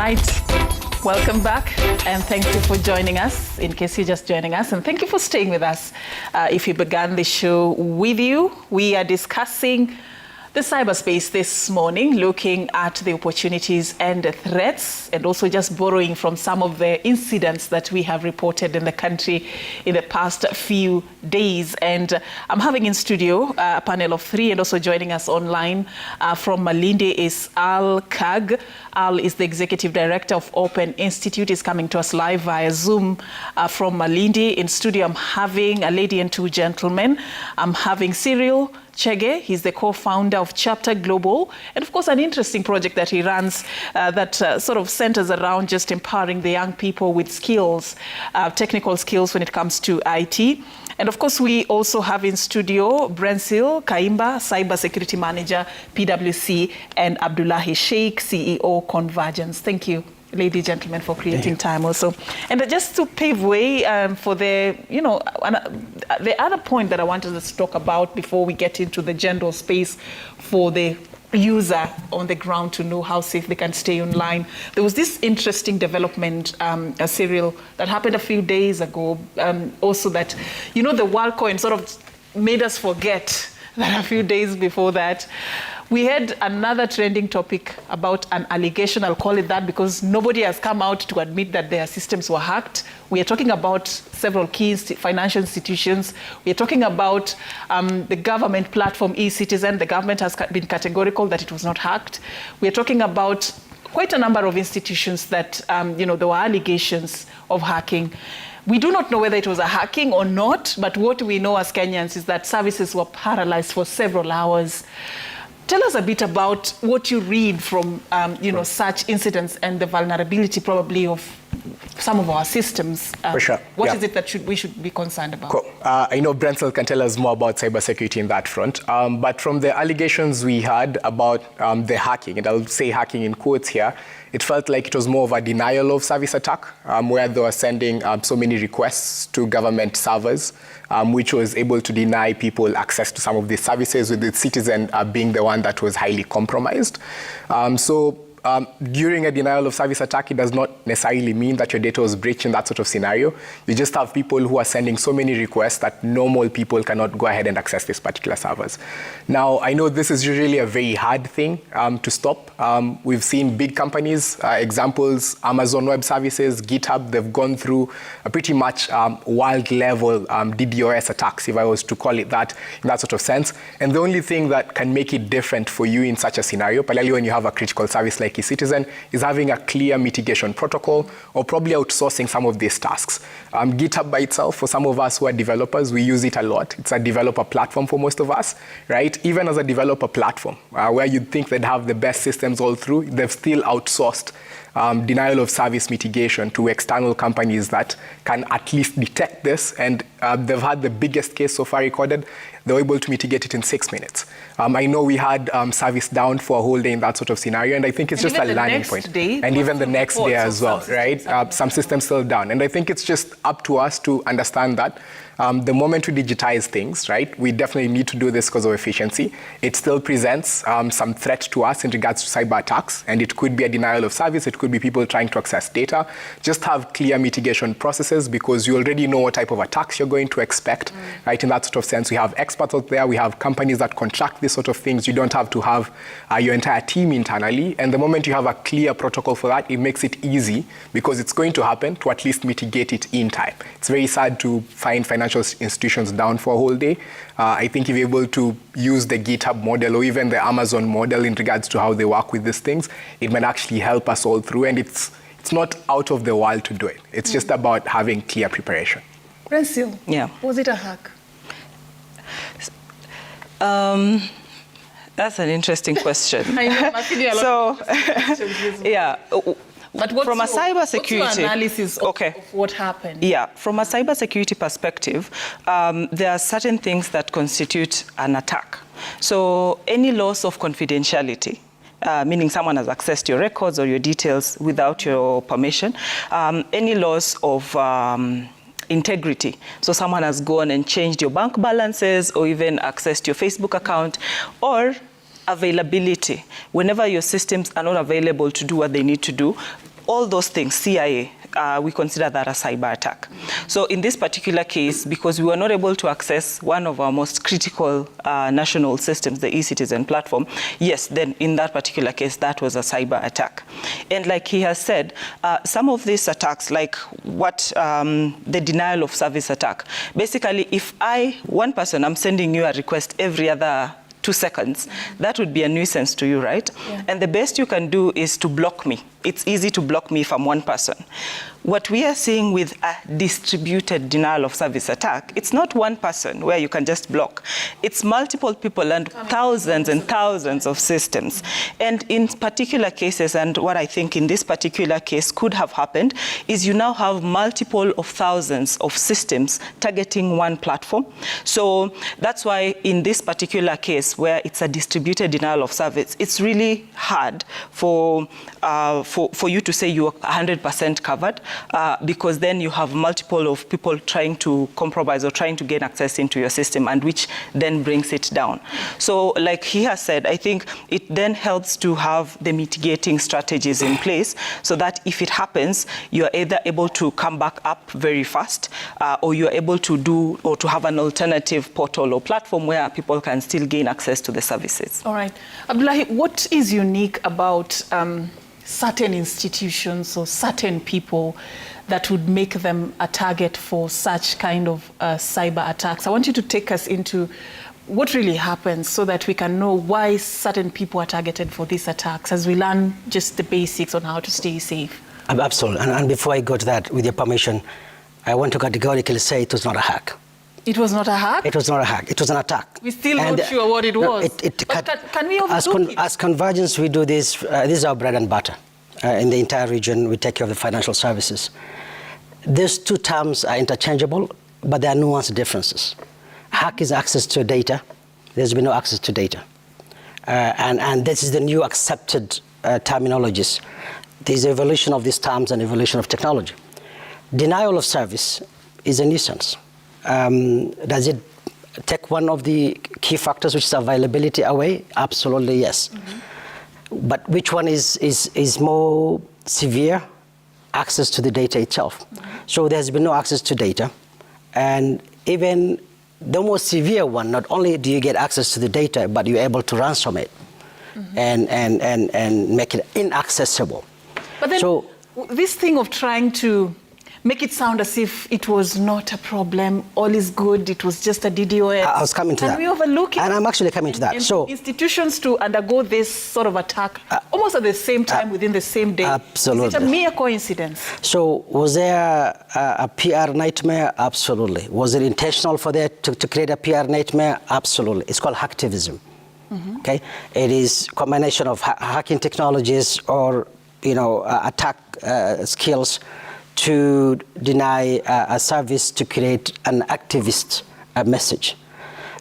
right. Welcome back, and thank you for joining us, in case you're just joining us, and thank you for staying with us. If we began the show with you, we are discussing the cyberspace this morning, looking at the opportunities and the threats, and also just borrowing from some of the incidents that we have reported in the country in the past few days. And I'm having in studio a panel of three, and also joining us online from Malindi is Al Kag. Al is the Executive Director of Open Institute. Is coming to us live via Zoom from Malindi. In studio, I'm having a lady and two gentlemen. I'm having Cyril Chege. He's the co-founder of Chapter Global, and of course an interesting project that he runs that sort of centers around just empowering the young people with skills, technical skills when it comes to IT. And of course we also have in studio Brensil Kaimba, Cyber Security Manager, PwC, and Abdullahi Sheikh, CEO, Convergence. Thank you, ladies and gentlemen, for creating time also. And just to pave way for the, the other point that I wanted us to talk about before we get into the general space for the user on the ground to know how safe they can stay online. There was this interesting development, Cyril, that happened a few days ago, also that, the WorldCoin sort of made us forget that a few days before that, we had another trending topic about an allegation, I'll call it that, because nobody has come out to admit that their systems were hacked. We are talking about several key financial institutions. We are talking about the government platform, e-Citizen. The government has been categorical that it was not hacked. We are talking about quite a number of institutions that, there were allegations of hacking. We do not know whether it was a hacking or not, but what we know as Kenyans is that services were paralyzed for several hours. Tell us a bit about what you read from, such incidents and the vulnerability probably of some of our systems. For sure. What is it that we should be concerned about? Cool. I know Brenzel can tell us more about cybersecurity in that front. But from the allegations we had about the hacking, and I'll say hacking in quotes here, it felt like it was more of a denial of service attack, where they were sending so many requests to government servers, which was able to deny people access to some of these services, with the citizen being the one that was highly compromised. During a denial of service attack, it does not necessarily mean that your data was breached in that sort of scenario. You just have people who are sending so many requests that normal people cannot go ahead and access these particular servers. Now, I know this is usually a very hard thing to stop. We've seen big companies, examples, Amazon Web Services, GitHub, they've gone through a pretty much world level DDoS attacks, if I was to call it that, in that sort of sense. And the only thing that can make it different for you in such a scenario, particularly when you have a critical service like e-Citizen, is having a clear mitigation protocol, or probably outsourcing some of these tasks. GitHub by itself, for some of us who are developers, we use it a lot. It's a developer platform for most of us, right? Even as a developer platform, where you'd think they'd have the best systems all through, they've still outsourced denial of service mitigation to external companies that can at least detect this, and they've had the biggest case so far recorded. They were able to mitigate it in 6 minutes. I know we had service down for a whole day in that sort of scenario, and I think it's just a learning point. And even the next day as well, right? Some systems still down. And I think it's just up to us to understand that the moment we digitize things, right, we definitely need to do this because of efficiency. It still presents some threat to us in regards to cyber attacks, and it could be a denial of service, it could be people trying to access data. Just have clear mitigation processes, because you already know what type of attacks you're going to expect, right? In that sort of sense, we have experts out there, we have companies that contract these sort of things. You don't have to have your entire team internally, and the moment you have a clear protocol for that, it makes it easy, because it's going to happen, to at least mitigate it in time. It's very sad to find financial institutions down for a whole day. I think if you're able to use the GitHub model or even the Amazon model in regards to how they work with these things, it might actually help us all through, and it's not out of the world to do it. It's just about having clear preparation. Brensil, yeah. Was it a hack? That's an interesting question. I know, I think there are a lot of questions. Yeah. But from a cybersecurity, what's your analysis of what happened? Yeah, from a cybersecurity perspective, there are certain things that constitute an attack. So any loss of confidentiality, meaning someone has accessed your records or your details without your permission, any loss of integrity. So someone has gone and changed your bank balances, or even accessed your Facebook account, or availability. Whenever your systems are not available to do what they need to do, all those things, CIA, we consider that a cyber attack. So in this particular case, because we were not able to access one of our most critical national systems, the e-citizen platform, yes, then in that particular case, that was a cyber attack. And like he has said, some of these attacks, like what the denial of service attack, basically if one person, I'm sending you a request every other 2 seconds, that would be a nuisance to you, right? Yeah. And the best you can do is to block me. It's easy to block me if I'm one person. What we are seeing with a distributed denial of service attack, it's not one person where you can just block. It's multiple people and thousands of systems. And in particular cases, and what I think in this particular case could have happened, is you now have multiple of thousands of systems targeting one platform. So that's why in this particular case, where it's a distributed denial of service, it's really hard for you to say you're 100% covered, because then you have multiple of people trying to compromise or trying to gain access into your system, and which then brings it down. So like he has said, I think it then helps to have the mitigating strategies in place so that if it happens, you're either able to come back up very fast, or you're able to do or to have an alternative portal or platform where people can still gain access to the services. All right. Abdullahi, what is unique about certain institutions or certain people that would make them a target for such kind of cyber attacks? I want you to take us into what really happens so that we can know why certain people are targeted for these attacks, as we learn just the basics on how to stay safe. Absolutely. And before I go to that, with your permission, I want to categorically say it was not a hack. It was not a hack? It was not a hack. It was an attack. We're still not sure what it was. Can we overlook it? As Convergence, we do this. This is our bread and butter. In the entire region, we take care of the financial services. These two terms are interchangeable, but there are nuanced differences. Hack is access to data. There's been no access to data. And this is the new accepted terminologies. There's evolution of these terms and evolution of technology. Denial of service is a nuisance. Does it take one of the key factors, which is availability, away? Absolutely, yes. Mm-hmm. But which one is more severe? Access to the data itself. Mm-hmm. So there's been no access to data. And even the more severe one, not only do you get access to the data, but you're able to ransom it, mm-hmm. and make it inaccessible. But then this thing of trying to make it sound as if it was not a problem, all is good, it was just a DDoS. I was coming to that. Can we overlook it? And I'm actually coming to that. So institutions to undergo this sort of attack almost at the same time within the same day. Absolutely. Is it a mere coincidence? So was there a PR nightmare? Absolutely. Was it intentional for there to create a PR nightmare? Absolutely. It's called hacktivism. Mm-hmm. Okay? It is a combination of hacking technologies or attack skills to deny a service to create an activist message.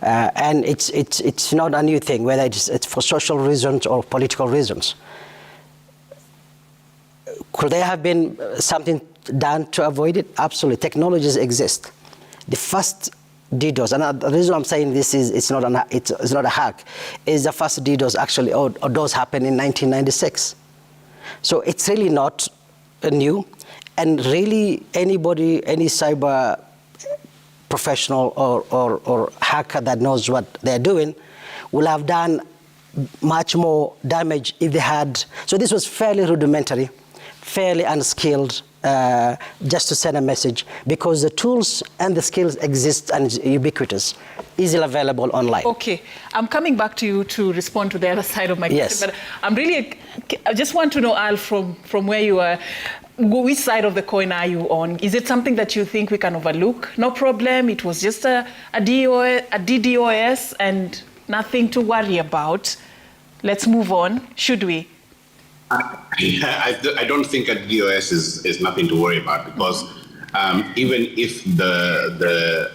And it's not a new thing, whether it's for social reasons or political reasons. Could there have been something done to avoid it? Absolutely. Technologies exist. The first DDoS, and the reason I'm saying this is it's not a hack, is the first DDoS actually, or those happened in 1996. So it's really not new. And really, anybody, any cyber professional or hacker that knows what they're doing will have done much more damage if they had. So this was fairly rudimentary, fairly unskilled, just to send a message, because the tools and the skills exist and is ubiquitous, easily available online. Okay, I'm coming back to you to respond to the other side of my question, yes. But I just want to know, Al, from where you are, which side of the coin are you on? Is it something that you think we can overlook? No problem, it was just a DDoS and nothing to worry about. Let's move on, should we? I don't think a DDoS is nothing to worry about, because even if the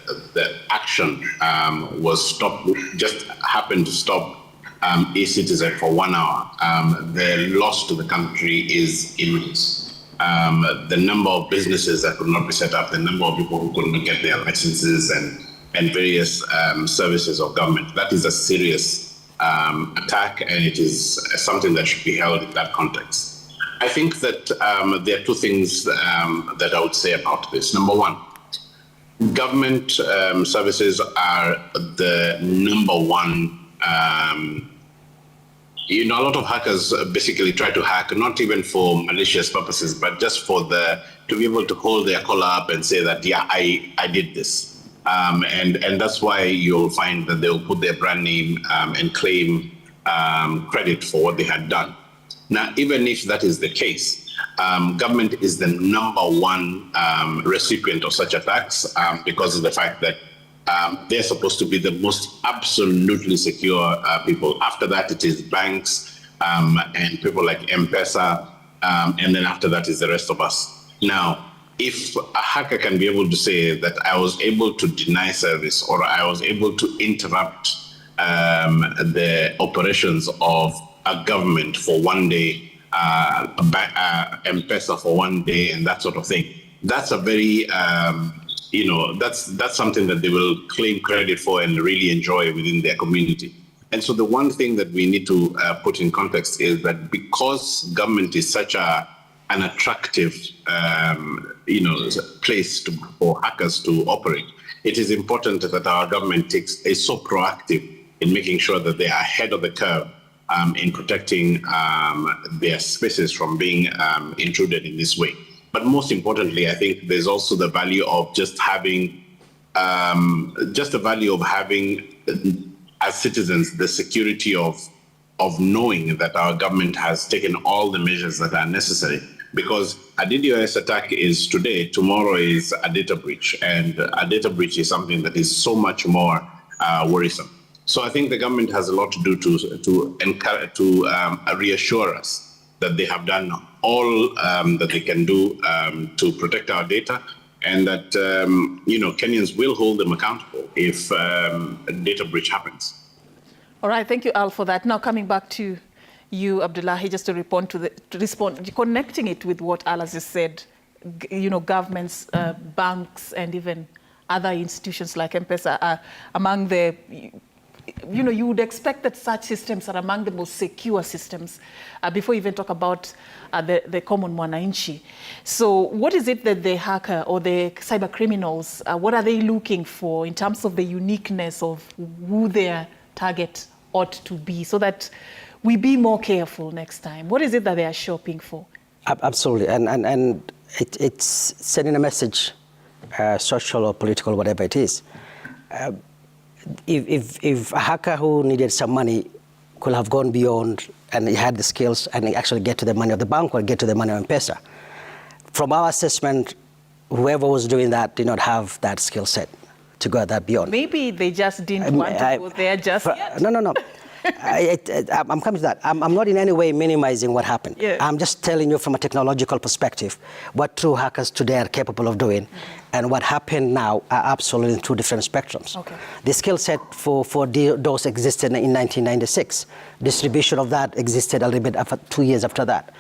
action was stopped, just happened to stop e-citizen for 1 hour, the loss to the country is immense. The number of businesses that could not be set up, the number of people who could not get their licenses and various services of government, that is a serious attack, and it is something that should be held in that context. I think that there are two things that I would say about this. Number one, government services are the number one. A lot of hackers basically try to hack, not even for malicious purposes, but just to be able to hold their collar up and say that, yeah, I did this. And that's why you'll find that they'll put their brand name and claim credit for what they had done. Now, even if that is the case, government is the number one recipient of such attacks because of the fact that they're supposed to be the most absolutely secure people. After that, it is banks and people like M-Pesa, and then after that is the rest of us. Now, if a hacker can be able to say that I was able to deny service or I was able to interrupt the operations of a government for one day, M-Pesa for one day, and that sort of thing, that's a very that's something that they will claim credit for and really enjoy within their community. And so the one thing that we need to put in context is that because government is such an attractive, place for hackers to operate, it is important that our government is so proactive in making sure that they are ahead of the curve in protecting their spaces from being intruded in this way. But most importantly, I think there's also the value of just having, as citizens, the security of knowing that our government has taken all the measures that are necessary. Because a DDoS attack is today, tomorrow is a data breach, and a data breach is something that is so much more worrisome. So I think the government has a lot to do to reassure us that they have done all that they can do to protect our data, and that Kenyans will hold them accountable if a data breach happens. All right, thank you, Al, for that. Now coming back to you, Abdullahi, just to respond, connecting it with what Al has just said. Governments, banks, and even other institutions like M-Pesa are among the. You would expect that such systems are among the most secure systems before you even talk about the common mwananchi. So what is it that the hacker or the cyber criminals, what are they looking for in terms of the uniqueness of who their target ought to be so that we be more careful next time? What is it that they are shopping for? Absolutely, and it's sending a message, social or political, whatever it is. If a hacker who needed some money could have gone beyond and he had the skills and he actually get to the money of the bank or get to the money of M-Pesa, from our assessment, whoever was doing that did not have that skill set to go that beyond. Maybe they just didn't want to go there just yet. No. I'm coming to that. I'm not in any way minimizing what happened. Yeah. I'm just telling you from a technological perspective what true hackers today are capable of doing, and what happened now are absolutely two different spectrums. Okay. The skill set for DOS existed in 1996. Distribution of that existed a little bit after 2 years after that.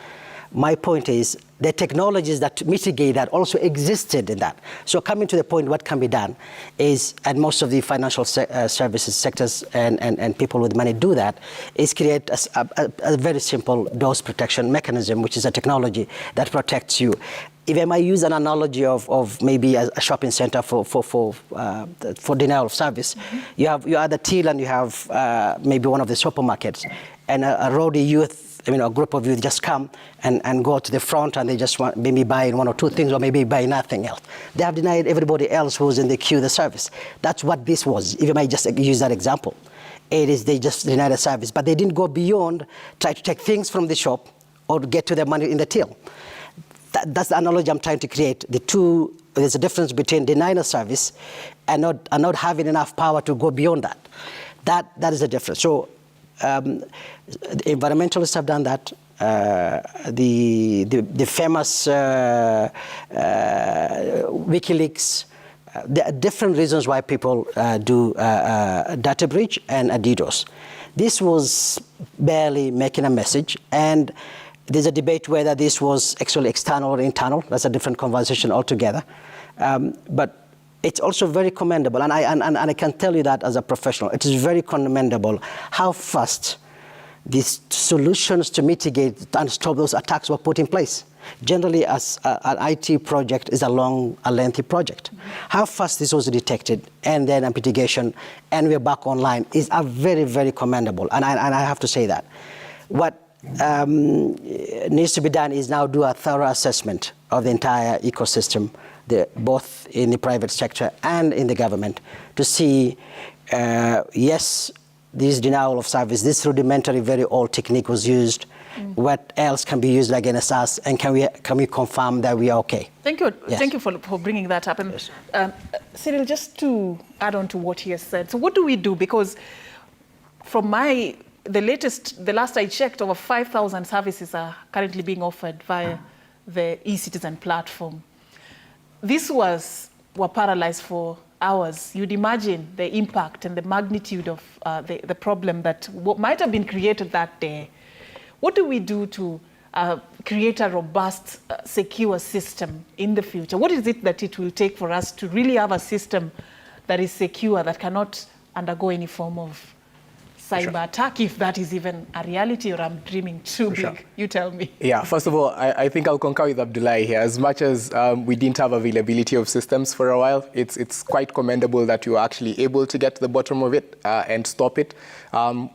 My point is the technologies that mitigate that also existed in that. So coming to the point, what can be done is, and most of the financial services sectors and people with money do that, is create a very simple DOS protection mechanism, which is a technology that protects you. If I might use an analogy of maybe a shopping center for denial of service, you are the till and you have maybe one of the supermarkets, and a rowdy youth, a group of youth just come and go to the front and they just want maybe buying one or two things or maybe buy nothing else. They have denied everybody else who's in the queue the service. That's what this was, if I might just use that example. It is they just denied the service, but they didn't go beyond, try to take things from the shop or get to the money in the till. That's the analogy I'm trying to create. There's a difference between denying a service and not having enough power to go beyond that. That is the difference. So environmentalists have done that. The famous WikiLeaks. There are different reasons why people do data breach and a DDoS. This was barely making a message, and there's a debate whether this was actually external or internal. That's a different conversation altogether. But it's also very commendable, and I can tell you that as a professional, it is very commendable how fast these solutions to mitigate and stop those attacks were put in place. Generally, as an IT project is a lengthy project. How fast this was detected and then a mitigation and we're back online is a very, very commendable. And I have to say that. What needs to be done is now do a thorough assessment of the entire ecosystem, both in the private sector and in the government, to see, yes, this denial of service, this rudimentary, very old technique was used. What else can be used against us, and can we confirm that we are okay? Thank you. Yes. Thank you for bringing that up. And Yes. Cyril, just to add on to what he has said. So what do we do? Because from the last I checked, over 5,000 services are currently being offered via the e-citizen platform. These were paralyzed for hours. You'd imagine the impact and the magnitude of the problem that might have been created that day. What do we do to create a robust, secure system in the future? What is it that it will take for us to really have a system that is secure, that cannot undergo any form of cyber attack, if that is even a reality, or I'm dreaming too big? You tell me. Yeah, first of all, I think I'll concur with Abdullahi here. As much as we didn't have availability of systems for a while, it's quite commendable that you were actually able to get to the bottom of it and stop it.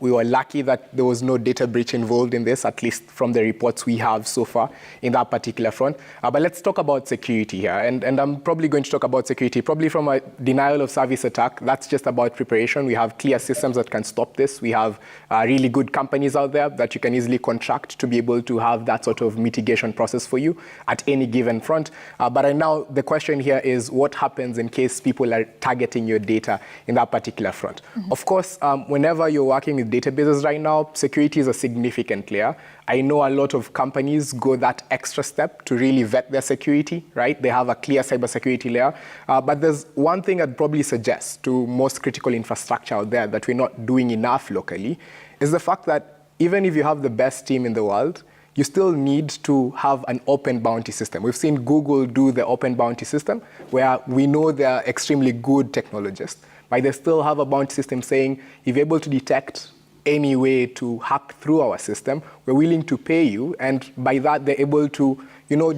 We were lucky that there was no data breach involved in this, at least from the reports we have so far in that particular front. But let's talk about security here. And I'm probably going to talk about security, probably from a denial of service attack. That's just about preparation. We have clear systems that can stop this. We have really good companies out there that you can easily contract to be able to have that sort of mitigation process for you at any given front. But now the question here is, what happens in case people are targeting your data in that particular front? Of course, whenever you're working with databases right now, security is a significant layer. I know a lot of companies go that extra step to really vet their security, right? They have a clear cybersecurity layer. But there's one thing I'd probably suggest to most critical infrastructure out there that we're not doing enough locally, is the fact that even if you have the best team in the world, you still need to have an open bounty system. We've seen Google do the open bounty system, where we know they're extremely good technologists, but they still have a bounty system saying, if you're able to detect any way to hack through our system, we're willing to pay you. And by that, they're able to,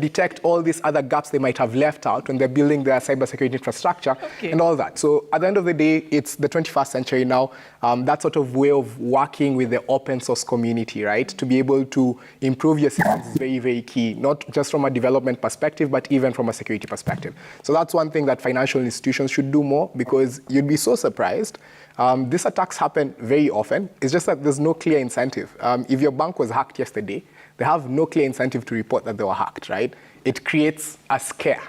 detect all these other gaps they might have left out when they're building their cybersecurity infrastructure and all that. So at the end of the day, it's the 21st century now. That sort of way of working with the open source community, right, to be able to improve your systems is very, very key, not just from a development perspective, but even from a security perspective. So that's one thing that financial institutions should do more, because you'd be so surprised. These attacks happen very often. It's just that there's no clear incentive. If your bank was hacked yesterday, they have no clear incentive to report that they were hacked, right? It creates a scare,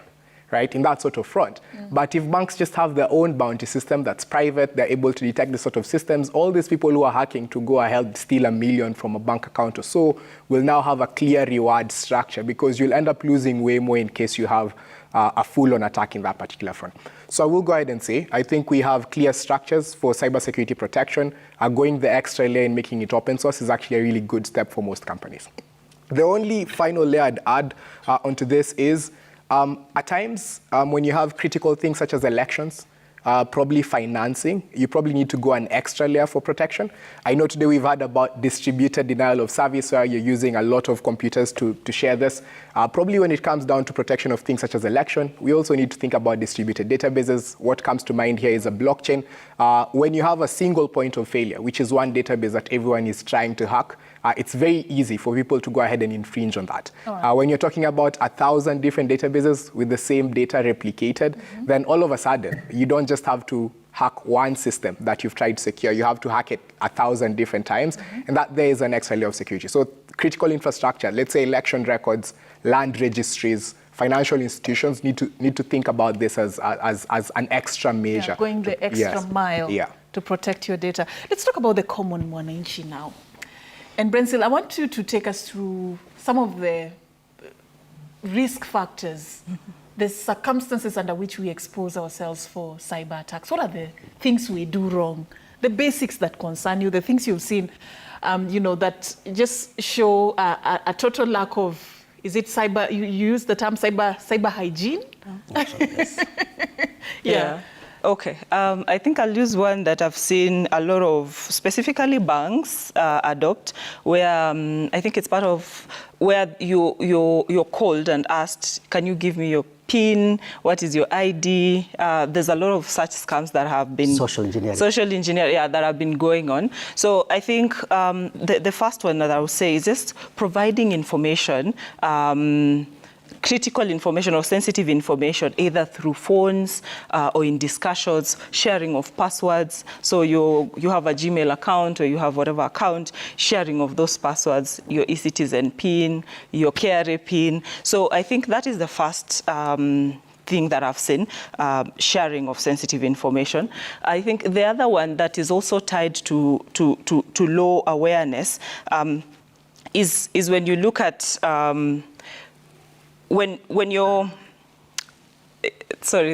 right, in that sort of front. But if banks just have their own bounty system that's private, they're able to detect this sort of systems, all these people who are hacking to go ahead, steal $1 million from a bank account or so, will now have a clear reward structure, because you'll end up losing way more in case you have a full-on attack in that particular front. So I will go ahead and say, I think we have clear structures for cybersecurity protection. Going the extra layer and making it open source is actually a really good step for most companies. The only final layer I'd add onto this is, at times, when you have critical things such as elections, probably financing, you probably need to go an extra layer for protection. I know today we've heard about distributed denial of service, where you're using a lot of computers to share this. Probably when it comes down to protection of things such as election, we also need to think about distributed databases. What comes to mind here is a blockchain. When you have a single point of failure, which is one database that everyone is trying to hack, it's very easy for people to go ahead and infringe on that. When you're talking about 1,000 different databases with the same data replicated, then all of a sudden, you don't just have to hack one system that you've tried to secure. You have to hack it 1,000 different times, and that there is an extra layer of security. So critical infrastructure, let's say election records, land registries, financial institutions need to think about this as an extra measure. Going the extra mile to protect your data. Let's talk about the common mwananchi now. And Brensil, I want you to take us through some of the risk factors, the circumstances under which we expose ourselves for cyber attacks. What are the things we do wrong? The basics that concern you, the things you've seen, that just show a total lack of, is it cyber, you use the term cyber hygiene? Yes. Yeah. Okay, I think I'll use one that I've seen a lot of, specifically banks adopt, where I think it's part of where you're called and asked, can you give me your PIN? What is your ID? There's a lot of such scams that have been Social engineering, yeah, that have been going on. So I think the first one that I would say is just providing information. Critical information or sensitive information, either through phones or in discussions, sharing of passwords. So you have a Gmail account or you have whatever account, sharing of those passwords, your eCitizen PIN, your KRA PIN. So I think that is the first thing that I've seen, sharing of sensitive information. I think the other one that is also tied to low awareness is when you look at when you're, sorry,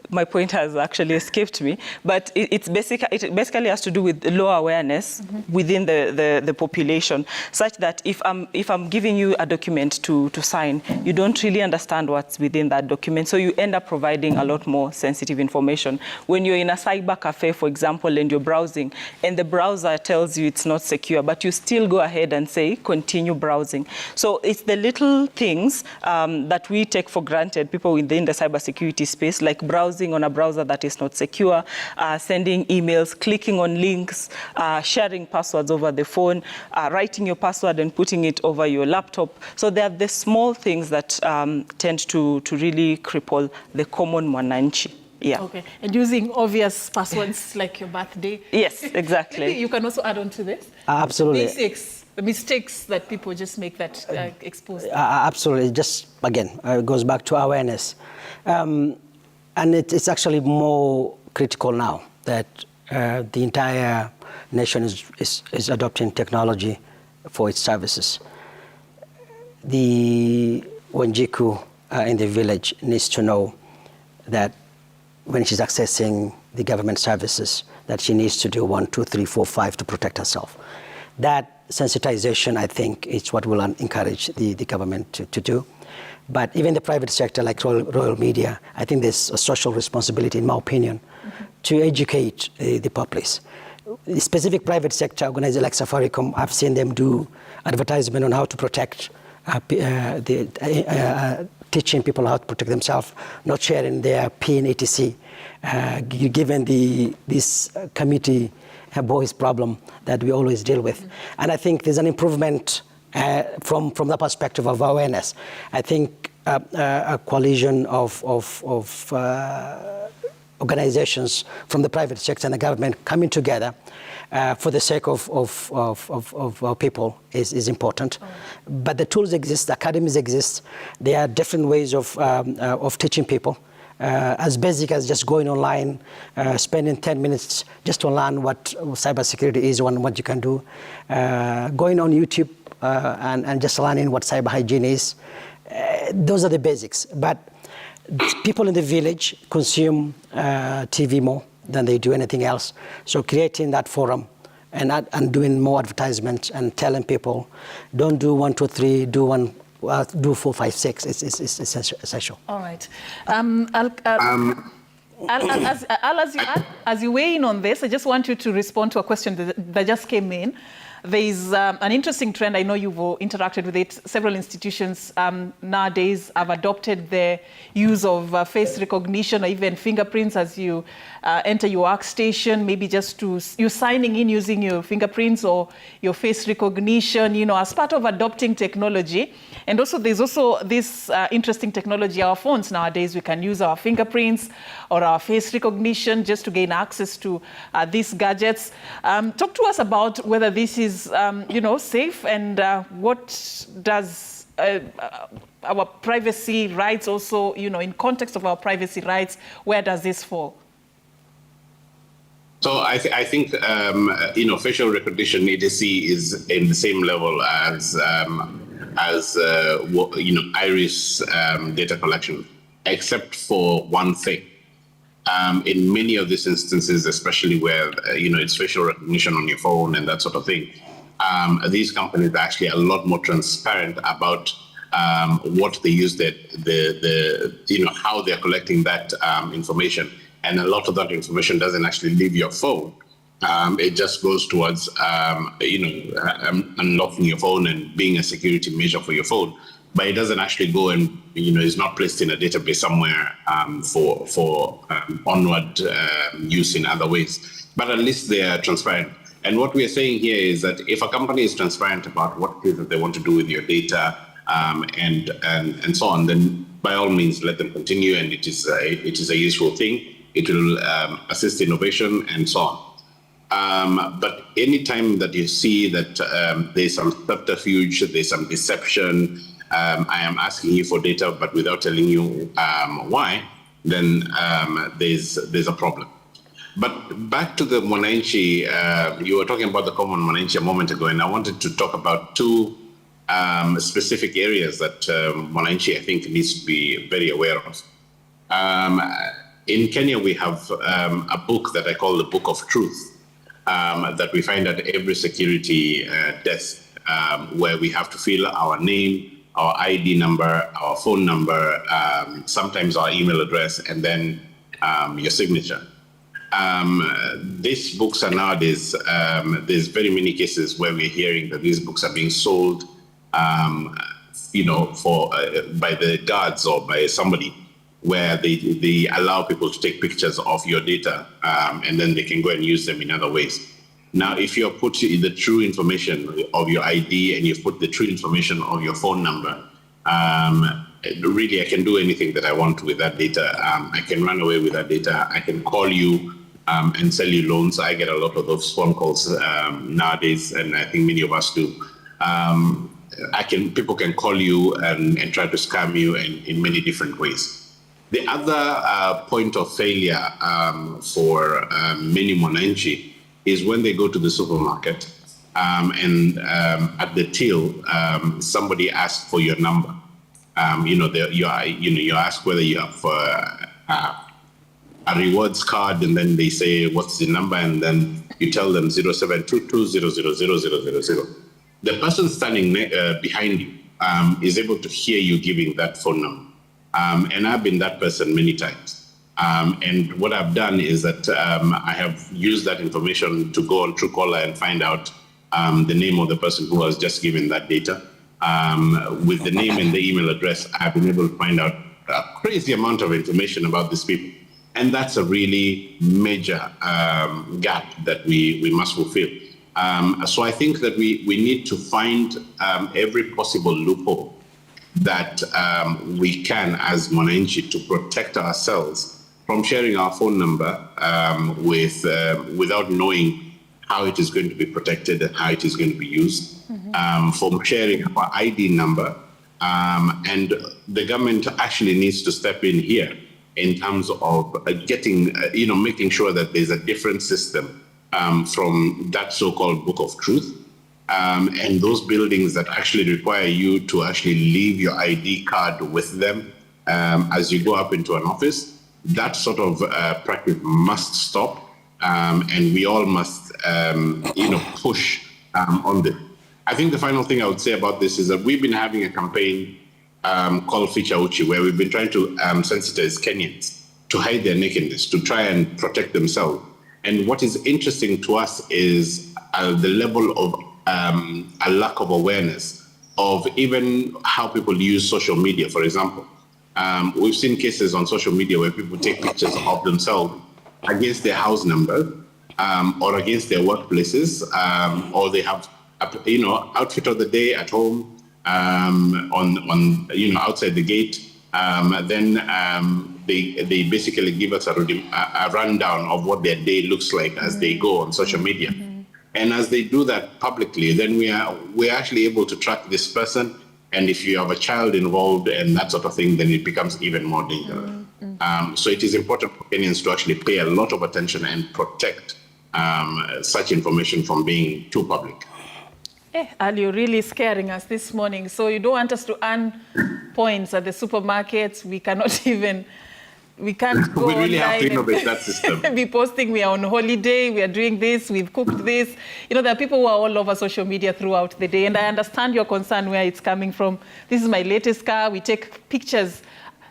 my point has actually escaped me, but it basically has to do with low awareness within the population, such that if I'm giving you a document to sign, you don't really understand what's within that document, so you end up providing a lot more sensitive information. When you're in a cyber cafe, for example, and you're browsing, and the browser tells you it's not secure, but you still go ahead and say, continue browsing. So it's the little things that we take for granted, people within the cybersecurity space, like browsing on a browser that is not secure, sending emails, clicking on links, sharing passwords over the phone, writing your password and putting it over your laptop. So they are the small things that tend to really cripple the common mwananchi. Yeah. Okay, and using obvious passwords like your birthday. Yes, exactly. Maybe you can also add on to this. Absolutely. Basics, the mistakes that people just make that exposed. Absolutely. Just, again, it goes back to awareness. And it's actually more critical now that the entire nation is adopting technology for its services. The Wanjiku in the village needs to know that when she's accessing the government services, that she needs to do 1, 2, 3, 4, 5 to protect herself. That sensitization, I think, is what will encourage the government to do. But even the private sector, like Royal Media, I think there's a social responsibility, in my opinion, to educate the populace. The specific private sector organizers like Safaricom, I've seen them do advertisement on how to protect, teaching people how to protect themselves, not sharing their PIN, etc. Given this committee boys problem that we always deal with. And I think there's an improvement from the perspective of awareness. I think a coalition of organizations from the private sector and the government coming together for the sake of our people is important. But the tools exist, the academies exist. There are different ways of teaching people. As basic as just going online, spending 10 minutes just to learn what cybersecurity is and what you can do. Going on YouTube and just learning what cyber hygiene is. Those are the basics. But people in the village consume TV more than they do anything else. So creating that forum and doing more advertisements and telling people, don't do 1, 2, 3, do 4, 5, 6. It's essential. All right. As you weigh in on this, I just want you to respond to a question that just came in. There is an interesting trend. I know you've interacted with it. Several institutions nowadays have adopted the use of face recognition or even fingerprints as you enter your workstation, maybe just you signing in using your fingerprints or your face recognition, as part of adopting technology. And also there's also this interesting technology, our phones nowadays, we can use our fingerprints or our face recognition just to gain access to these gadgets. Talk to us about whether this is safe, and what does our privacy rights also, in context of our privacy rights, where does this fall? So I think facial recognition EDC is in the same level as iris data collection, except for one thing. In many of these instances, especially where it's facial recognition on your phone and that sort of thing, these companies are actually a lot more transparent about what they use, how they're collecting that information, and a lot of that information doesn't actually leave your phone. It just goes towards, unlocking your phone and being a security measure for your phone. But it doesn't actually go and, is not placed in a database somewhere for onward use in other ways. But at least they are transparent. And what we are saying here is that if a company is transparent about what it is that they want to do with your data and so on, then by all means let them continue. And it is a useful thing. It will assist innovation and so on. But anytime that you see that there's some subterfuge, there's some deception, I am asking you for data, but without telling you why, then there's a problem. But back to the Mwananchi, you were talking about the common Mwananchi a moment ago, and I wanted to talk about two specific areas that Mwananchi, I think, needs to be very aware of. In Kenya, we have a book that I call the Book of Truth that we find at every security desk, where we have to fill our name, our ID number, our phone number, sometimes our email address, and then your signature. These books are nowadays, there's very many cases where we're hearing that these books are being sold, for by the guards or by somebody, where they allow people to take pictures of your data, and then they can go and use them in other ways. Now, if you put the true information of your ID and you put the true information of your phone number, really I can do anything that I want with that data. I can run away with that data. I can call you and sell you loans. I get a lot of those phone calls nowadays, and I think many of us do. People can call you and try to scam you in many different ways. The other point of failure for many Mwananchi is when they go to the supermarket and at the till, somebody asks for your number. You ask whether you have a rewards card, and then they say, what's the number? And then you tell them 0722000000. The person standing behind you is able to hear you giving that phone number. And I've been that person many times. And what I've done is that I have used that information to go on Truecaller and find out the name of the person who was just given that data. With the name and the email address, I've been able to find out a crazy amount of information about these people. And that's a really major gap that we must fulfill. So I think that we need to find every possible loophole that we can as Mwananchi to protect ourselves from sharing our phone number without knowing how it is going to be protected and how it is going to be used, from sharing our ID number. And the government actually needs to step in here in terms of making sure that there's a different system from that so-called Book of Truth. And those buildings that actually require you to actually leave your ID card with them as you go up into an office, that sort of practice must stop, and we all must, push on this. I think the final thing I would say about this is that we've been having a campaign called Ficha Uchi, where we've been trying to sensitize Kenyans to hide their nakedness, to try and protect themselves. And what is interesting to us is the level of a lack of awareness of even how people use social media, for example. We've seen cases on social media where people take pictures of themselves against their house number or against their workplaces, or they have, outfit of the day at home, on outside the gate. Then they basically give us a rundown of what their day looks like as they go on social media. And as they do that publicly, then we're actually able to track this person. And if you have a child involved and that sort of thing, then it becomes even more dangerous. So it is important for Kenyans to actually pay a lot of attention and protect such information from being too public. Al, you're really scaring us this morning. So you don't want us to earn points at the supermarkets. We can't go we really have to online innovate that system. Be posting, we are on holiday, we are doing this, we've cooked this. There are people who are all over social media throughout the day, and I understand your concern where it's coming from. This is my latest car. We take pictures,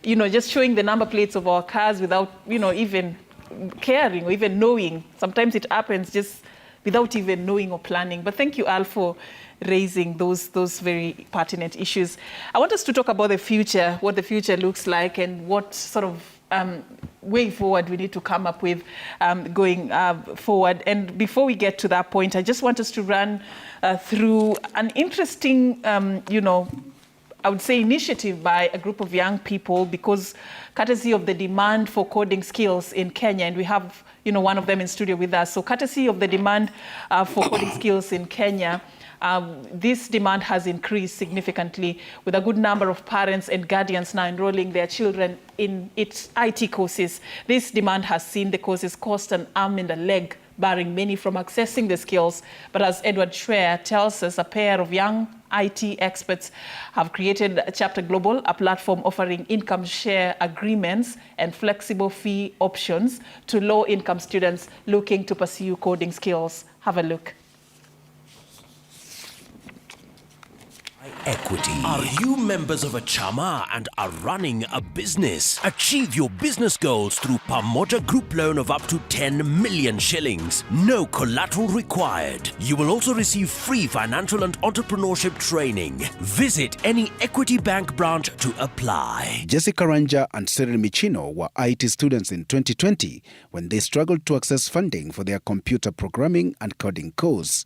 just showing the number plates of our cars without, even caring or even knowing. Sometimes it happens just without even knowing or planning. But thank you, Al, for raising those very pertinent issues. I want us to talk about the future, what the future looks like, and what sort of way forward we need to come up with going forward. And before we get to that point, I just want us to run through an interesting, I would say, initiative by a group of young people, because courtesy of the demand for coding skills in Kenya, and we have one of them in studio with us. So courtesy of the demand for coding skills in Kenya, this demand has increased significantly, with a good number of parents and guardians now enrolling their children in its IT courses. This demand has seen the courses cost an arm and a leg, barring many from accessing the skills. But as Edward Schwer tells us, a pair of young IT experts have created Chapter Global, a platform offering income share agreements and flexible fee options to low-income students looking to pursue coding skills. Have a look. Equity. Are you members of a chama and are running a business? Achieve your business goals through Pamoja Group loan of up to 10 million shillings. No collateral required. You will also receive free financial and entrepreneurship training. Visit any Equity Bank branch to apply. Jessica Ranja and Cyril Michino were IT students in 2020 when they struggled to access funding for their computer programming and coding course.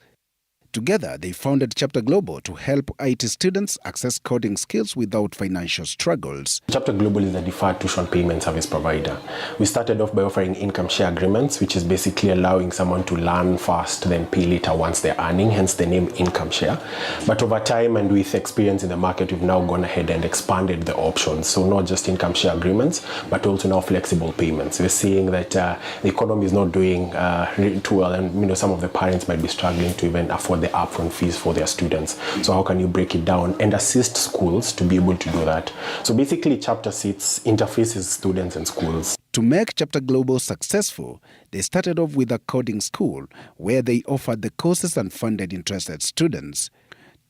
Together, they founded Chapter Global to help IT students access coding skills without financial struggles. Chapter Global is a deferred tuition payment service provider. We started off by offering income share agreements, which is basically allowing someone to learn first, then pay later once they're earning, hence the name income share. But over time and with experience in the market, we've now gone ahead and expanded the options. So not just income share agreements, but also now flexible payments. We're seeing that the economy is not doing really too well, and some of the parents might be struggling to even afford the upfront fees for their students. So how can you break it down and assist schools to be able to do that? So basically, Chapter sits interfaces students and schools. To make Chapter Global successful, they started off with a coding school where they offered the courses and funded interested students.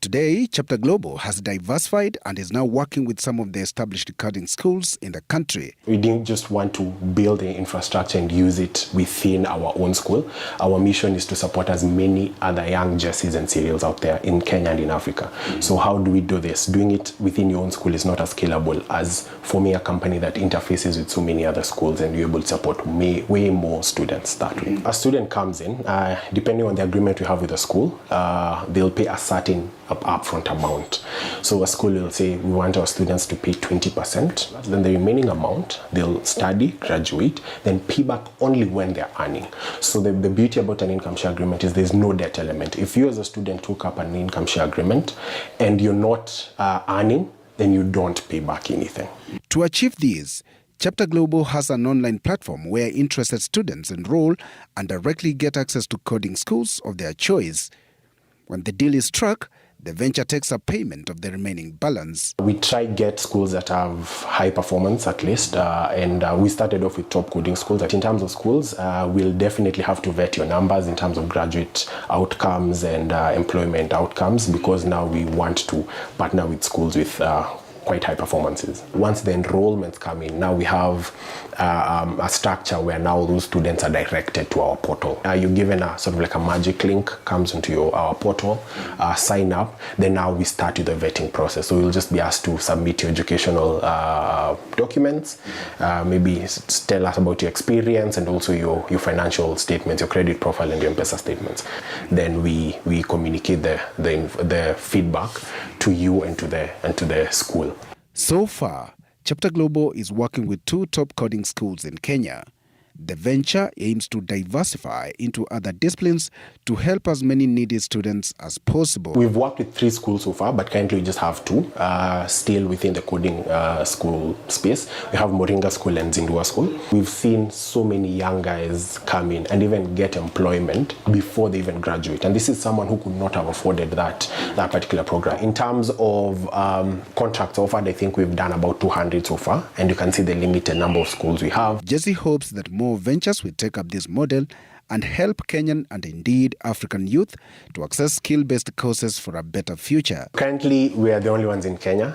Today, Chapter Global has diversified and is now working with some of the established coding schools in the country. We didn't just want to build the infrastructure and use it within our own school. Our mission is to support as many other young Jessies and Cyrils out there in Kenya and in Africa. So how do we do this? Doing it within your own school is not as scalable as forming a company that interfaces with so many other schools, and you're able to support way more students that way. A student comes in, depending on the agreement we have with the school, they'll pay a certain upfront amount. So a school will say, we want our students to pay 20%. Then the remaining amount, they'll study, graduate, then pay back only when they're earning. So the beauty about an income share agreement is there's no debt element. If you as a student took up an income share agreement and you're not earning, then you don't pay back anything. To achieve this, Chapter Global has an online platform where interested students enroll and directly get access to coding schools of their choice. When the deal is struck, the venture takes a payment of the remaining balance. We try get schools that have high performance at least, and we started off with top coding schools. In terms of schools, we'll definitely have to vet your numbers in terms of graduate outcomes and employment outcomes, because now we want to partner with schools with quite high performances. Once the enrollments come in, now we have a structure where now those students are directed to our portal. You're given a sort of like a magic link, comes into our portal, sign up, then now we start with the vetting process. So you'll just be asked to submit your educational documents, maybe tell us about your experience and also your financial statements, your credit profile and your M-Pesa statements. Then we communicate the feedback to you and to the school. So far, Chapter Global is working with 2 top coding schools in Kenya. The venture aims to diversify into other disciplines to help as many needy students as possible. We've worked with 3 schools so far, but currently we just have 2 still within the coding school space. We have Moringa School and Zindua School. We've seen so many young guys come in and even get employment before they even graduate. And this is someone who could not have afforded that particular program. In terms of contracts offered, I think we've done about 200 so far, and you can see the limited number of schools we have. Jesse hopes that more ventures will take up this model and help Kenyan and indeed African youth to access skill-based courses for a better future. Currently, we are the only ones in Kenya,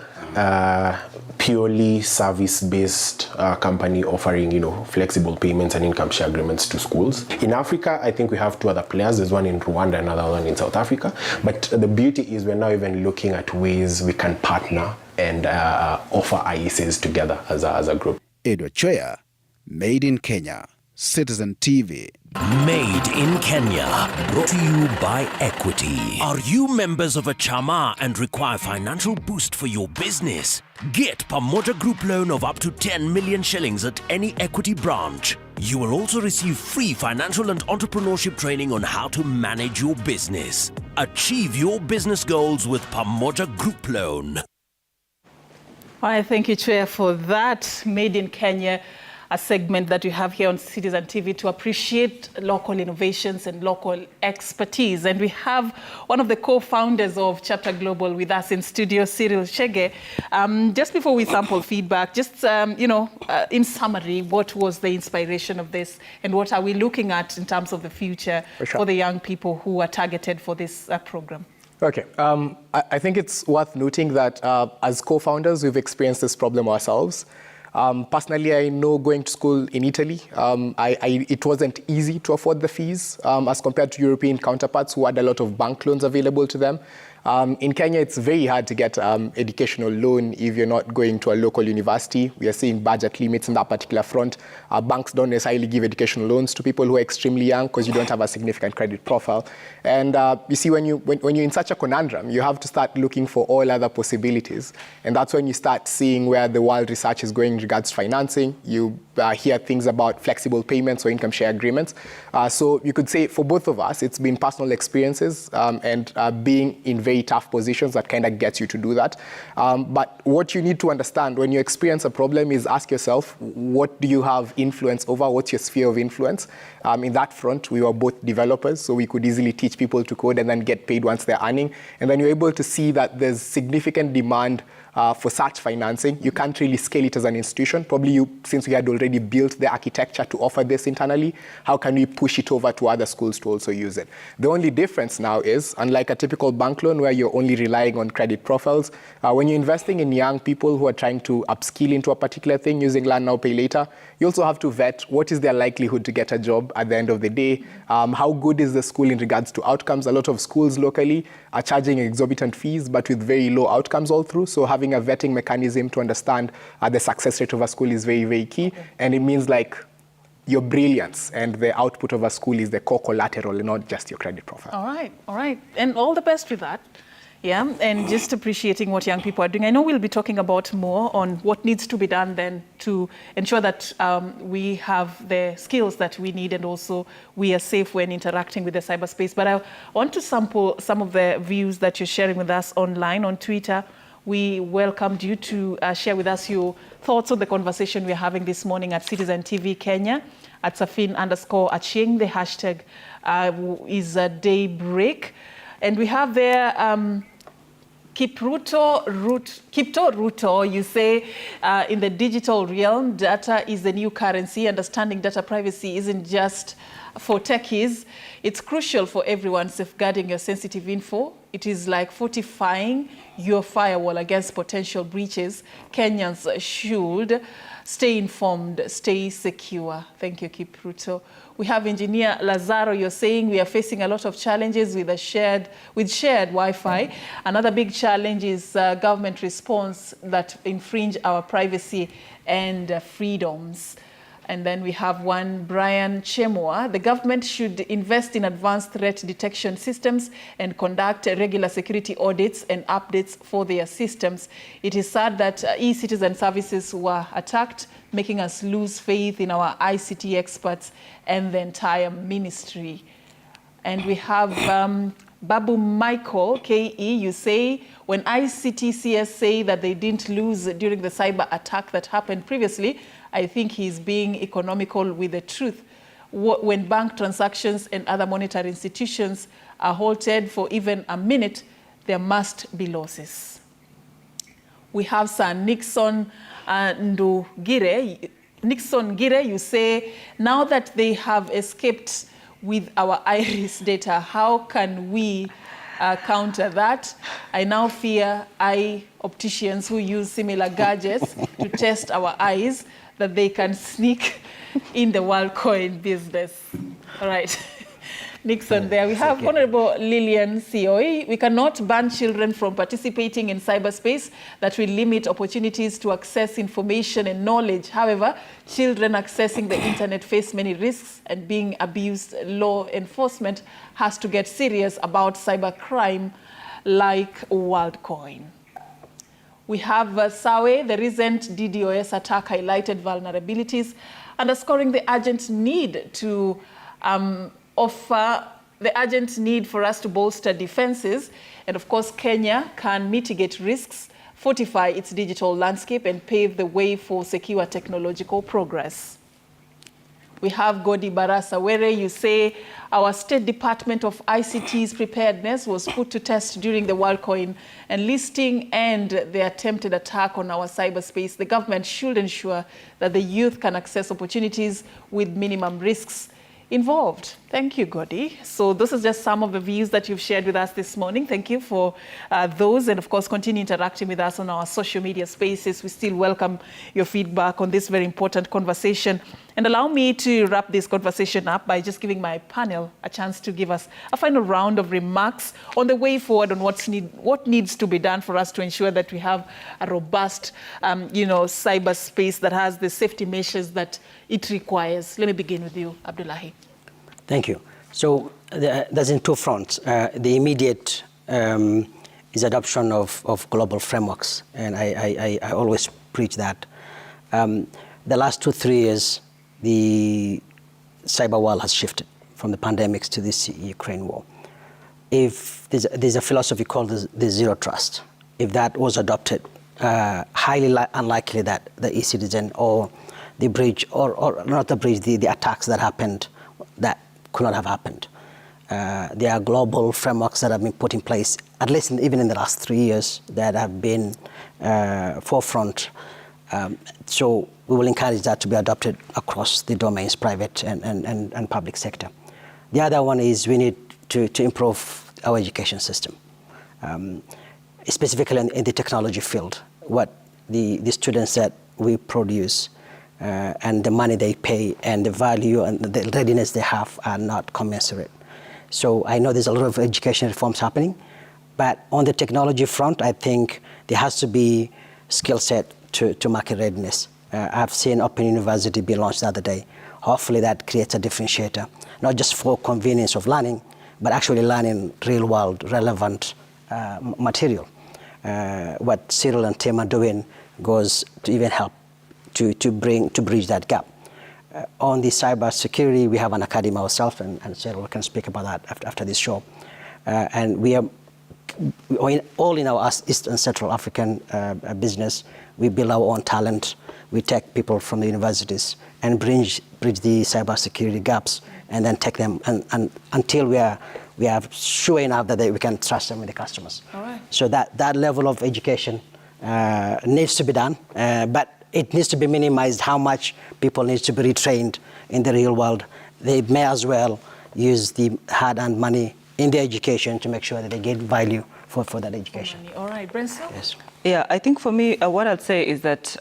purely service-based company offering, flexible payments and income share agreements to schools. In Africa, I think we have 2 other players. There's one in Rwanda, another one in South Africa. But the beauty is we're now even looking at ways we can partner and offer IECs together as a group. Edward Choya, Made in Kenya, Citizen TV. Made in Kenya, brought to you by Equity. Are you members of a chama and require financial boost for your business? Get Pamoja Group loan of up to 10 million shillings at any Equity branch. You will also receive free financial and entrepreneurship training on how to manage your business. Achieve your business goals with Pamoja Group loan. All right, thank you, Chair, for that. Made in Kenya, a segment that we have here on Citizen TV to appreciate local innovations and local expertise. And we have one of the co-founders of Chapter Global with us in studio, Cyril Chege. Just before we sample feedback, just, in summary, what was the inspiration of this and what are we looking at in terms of the future for the young people who are targeted for this program? Okay, I think it's worth noting that as co-founders, we've experienced this problem ourselves. Personally, I know going to school in Italy, it wasn't easy to afford the fees as compared to European counterparts who had a lot of bank loans available to them. In Kenya, it's very hard to get educational loan if you're not going to a local university. We are seeing budget limits in that particular front. Banks don't necessarily give educational loans to people who are extremely young because you don't have a significant credit profile. And you see, when you're in such a conundrum, you have to start looking for all other possibilities. And that's when you start seeing where the world research is going in regards to financing. You hear things about flexible payments or income share agreements. So you could say for both of us, it's been personal experiences and being in very tough positions that kind of gets you to do that. But what you need to understand when you experience a problem is ask yourself, what do you have influence over? What's your sphere of influence? In that front, we were both developers, so we could easily teach people to code and then get paid once they're earning. And then you're able to see that there's significant demand for such financing. You can't really scale it as an institution. Probably since we had already built the architecture to offer this internally, how can we push it over to other schools to also use it? The only difference now is, unlike a typical bank loan where you're only relying on credit profiles, when you're investing in young people who are trying to upskill into a particular thing using Learn Now, Pay Later, you also have to vet what is their likelihood to get a job at the end of the day. How good is the school in regards to outcomes? A lot of schools locally are charging exorbitant fees, but with very low outcomes all through. So having a vetting mechanism to understand the success rate of a school is very, very key. Okay. And it means like your brilliance and the output of a school is the core collateral and not just your credit profile. All right. And all the best with that. Yeah, and just appreciating what young people are doing. I know we'll be talking about more on what needs to be done then to ensure that we have the skills that we need and also we are safe when interacting with the cyberspace. But I want to sample some of the views that you're sharing with us online on Twitter. We welcomed you to share with us your thoughts on the conversation we're having this morning at Citizen TV Kenya, at Safin_Achieng. The hashtag is Daybreak. And we have there Kipto Ruto, you say, in the digital realm, data is the new currency. Understanding data privacy isn't just for techies. It's crucial for everyone safeguarding your sensitive info. It is like fortifying your firewall against potential breaches. Kenyans should stay informed, stay secure. Thank you, Kipruto. We have Engineer Lazaro. You're saying we are facing a lot of challenges with shared Wi-Fi. Another big challenge is government response that infringe our privacy and freedoms. And then we have one, Brian Chemwa. The government should invest in advanced threat detection systems and conduct regular security audits and updates for their systems. It is sad that e-citizen services were attacked, making us lose faith in our ICT experts and the entire ministry. And we have Babu Michael, KE, you say, when ICTCS say that they didn't lose during the cyber attack that happened previously, I think he's being economical with the truth. When bank transactions and other monetary institutions are halted for even a minute, there must be losses. We have Sir Nixon Nixon Gire, you say, now that they have escaped with our iris data. How can we counter that? I now fear eye opticians who use similar gadgets to test our eyes, that they can sneak in the WorldCoin business. All right. Nixon, there we have Honorable Lillian Sioi. We cannot ban children from participating in cyberspace. That will limit opportunities to access information and knowledge. However, children accessing the internet face many risks and being abused. Law enforcement has to get serious about cybercrime like WorldCoin. We have Sawe. The recent DDoS attack highlighted vulnerabilities, underscoring the urgent need to the urgent need for us to bolster defenses. And of course, Kenya can mitigate risks, fortify its digital landscape, and pave the way for secure technological progress. We have Godi Barasa, where you say our State Department of ICT's preparedness was put to test during the WorldCoin enlisting and the attempted attack on our cyberspace. The government should ensure that the youth can access opportunities with minimum risks involved. Thank you, Godi. So this is just some of the views that you've shared with us this morning. Thank you for those, and of course continue interacting with us on our social media spaces. We still welcome your feedback on this very important conversation. And allow me to wrap this conversation up by just giving my panel a chance to give us a final round of remarks on the way forward on what needs to be done for us to ensure that we have a robust cyberspace that has the safety measures that it requires. Let me begin with you, Abdullahi. Thank you. So there's in two fronts. The immediate is adoption of global frameworks, and I always preach that. The last 2-3 years, the cyber world has shifted from the pandemics to this Ukraine war. If there's a philosophy called the zero trust. If that was adopted, highly unlikely that the e-citizen or the breach, or not the breach, the attacks that happened, that could not have happened. There are global frameworks that have been put in place, at least even in the last 3 years, that have been forefront. So we will encourage that to be adopted across the domains, private and public sector. The other one is we need to improve our education system, specifically in the technology field. What the students that we produce and the money they pay and the value and the readiness they have are not commensurate. So I know there's a lot of education reforms happening, but on the technology front, I think there has to be skill set to market readiness. I've seen Open University be launched the other day. Hopefully that creates a differentiator, not just for convenience of learning, but actually learning real world relevant material. What Cyril and Tim are doing goes to even help to bridge that gap. On the cyber security, we have an academy ourselves, and Cyril can speak about that after this show. And we are all in our East and Central African business. We build our own talent. We take people from the universities and bridge the cyber security gaps, and then take them and until we are sure enough that we can trust them with the customers. All right. So that level of education needs to be done, but it needs to be minimized how much people need to be retrained in the real world. They may as well use the hard-earned money in their education to make sure that they get value for that education. All right, Brenso? Yes. Yeah, I think for me, what I'd say is that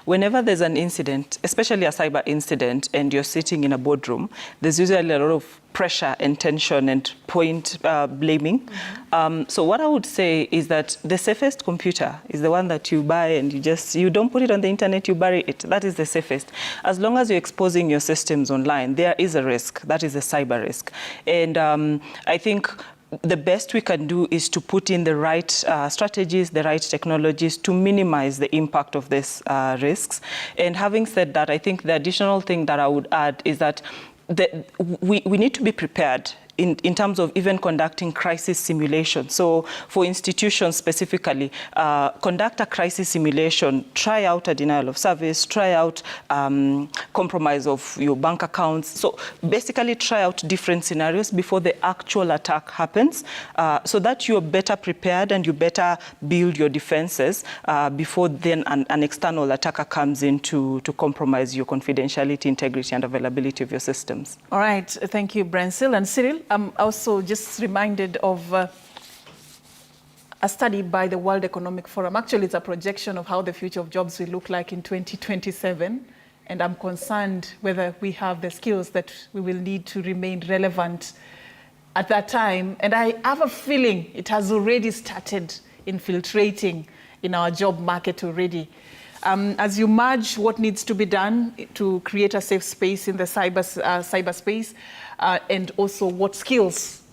whenever there's an incident, especially a cyber incident, and you're sitting in a boardroom, there's usually a lot of pressure and tension and point blaming. Mm-hmm. So what I would say is that the safest computer is the one that you buy and you don't put it on the internet, you bury it. That is the safest. As long as you're exposing your systems online, there is a risk. That is a cyber risk. And I think the best we can do is to put in the right strategies, the right technologies to minimize the impact of these risks. And having said that, I think the additional thing that I would add is that we need to be prepared in terms of even conducting crisis simulation. So for institutions specifically, conduct a crisis simulation, try out a denial of service, try out compromise of your bank accounts. So basically try out different scenarios before the actual attack happens, so that you're better prepared and you better build your defenses before then an external attacker comes in to compromise your confidentiality, integrity, and availability of your systems. All right, thank you, Bransil. And Cyril, I'm also just reminded of a study by the World Economic Forum. Actually, it's a projection of how the future of jobs will look like in 2027. And I'm concerned whether we have the skills that we will need to remain relevant at that time. And I have a feeling it has already started infiltrating in our job market already. As you merge what needs to be done to create a safe space in the cyberspace, and also what skills,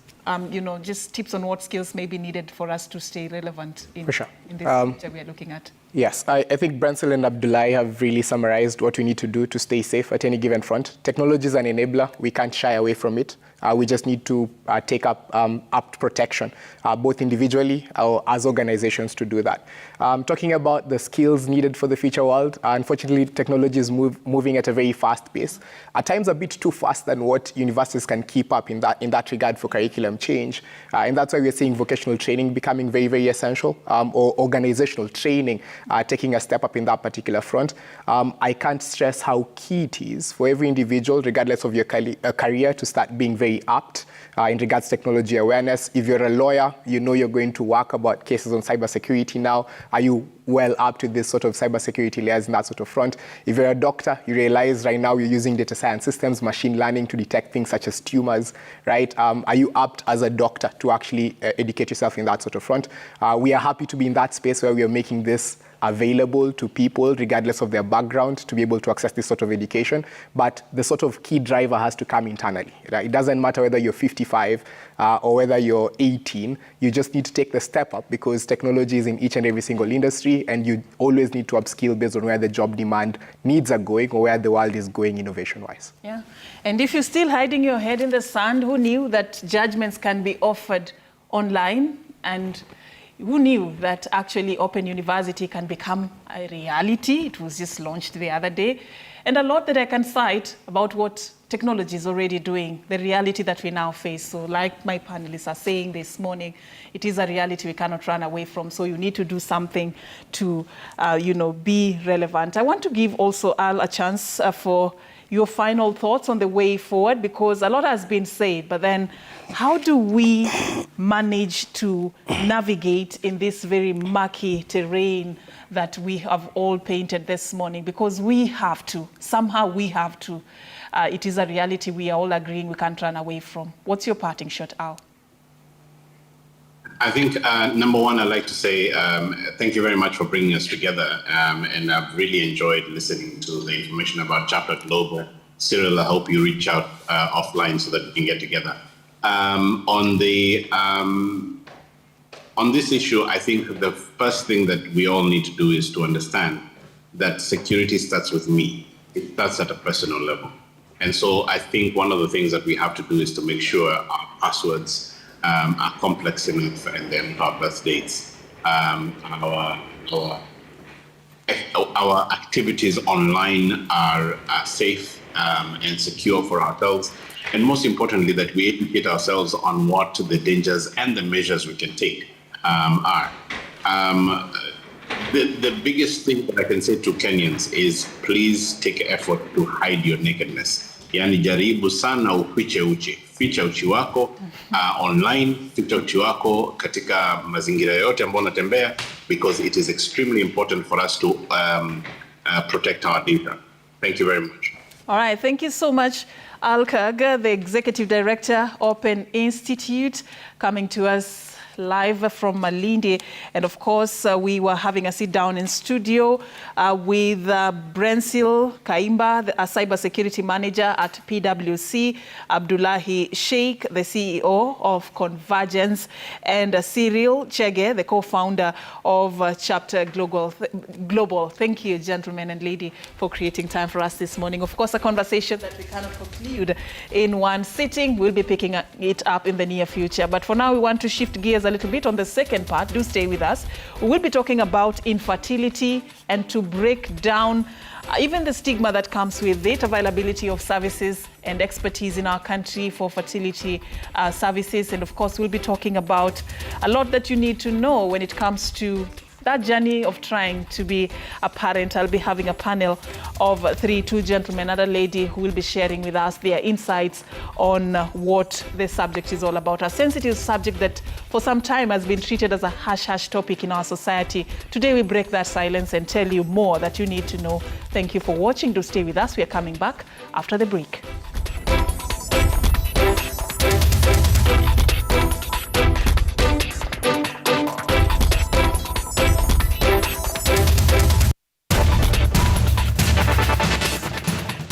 just tips on what skills may be needed for us to stay relevant in this future we are looking at. Yes, I think Bransil and Abdullahi have really summarized what we need to do to stay safe at any given front. Technology is an enabler. We can't shy away from it. We just need to take up apt protection, both individually or as organizations to do that. Talking about the skills needed for the future world, unfortunately, technology is moving at a very fast pace, at times a bit too fast than what universities can keep up in that regard for curriculum change. And that's why we're seeing vocational training becoming very, very essential, or organizational training taking a step up in that particular front. I can't stress how key it is for every individual, regardless of your career, to start being very apt in regards to technology awareness. If you're a lawyer, you know you're going to work about cases on cybersecurity now. Are you well up to this sort of cybersecurity layers in that sort of front? If you're a doctor, you realize right now you're using data science systems, machine learning to detect things such as tumors, right? Are you apt as a doctor to actually educate yourself in that sort of front? We are happy to be in that space where we are making this available to people regardless of their background to be able to access this sort of education. But the sort of key driver has to come internally. Right? It doesn't matter whether you're 55 or whether you're 18, you just need to take the step up because technology is in each and every single industry and you always need to upskill based on where the job demand needs are going or where the world is going innovation-wise. Yeah, and if you're still hiding your head in the sand, who knew that judgments can be offered online, and who knew that actually Open University can become a reality? It was just launched the other day. And a lot that I can cite about what technology is already doing, the reality that we now face. So like my panelists are saying this morning, it is a reality we cannot run away from. So you need to do something to, be relevant. I want to give also Al a chance for your final thoughts on the way forward, because a lot has been said, but then how do we manage to navigate in this very murky terrain that we have all painted this morning? Because we have to, somehow we have to. It is a reality we are all agreeing we can't run away from. What's your parting shot, Al? I think, number one, I'd like to say thank you very much for bringing us together. And I've really enjoyed listening to the information about Chapter Global. Cyril, I hope you reach out offline so that we can get together. On this issue, I think the first thing that we all need to do is to understand that security starts with me. It starts at a personal level. And so I think one of the things that we have to do is to make sure our passwords are complex enough and then our birth dates, our activities online are safe and secure for ourselves. And most importantly, that we educate ourselves on what the dangers and the measures we can take are. The biggest thing that I can say to Kenyans is please take effort to hide your nakedness. Yani jaribu sana ufiche uchi. Ficha uchi wako online, ficha uchi wako katika mazingira yote ambayo unatembea, because it is extremely important for us to protect our data. Thank you very much. All right, thank you so much, Al Kaga, the Executive Director, Open Institute, coming to us live from Malindi. And of course, we were having a sit down in studio with Brensil Kaimba, a cybersecurity manager at PwC, Abdullahi Sheikh, the CEO of Convergence, and Cyril Chege, the co-founder of Chapter Global. Thank you, gentlemen and lady, for creating time for us this morning. Of course, a conversation that we cannot conclude in one sitting. We'll be picking it up in the near future. But for now, we want to shift gears a little bit on the second part. Do stay with us. We will be talking about infertility and to break down even the stigma that comes with it, availability of services and expertise in our country for fertility services. And of course, we'll be talking about a lot that you need to know when it comes to that journey of trying to be a parent. I'll be having a panel of two gentlemen and a lady who will be sharing with us their insights on what the subject is all about. A sensitive subject that for some time has been treated as a hush-hush topic in our society. Today we break that silence and tell you more that you need to know. Thank you for watching. Do stay with us. We are coming back after the break.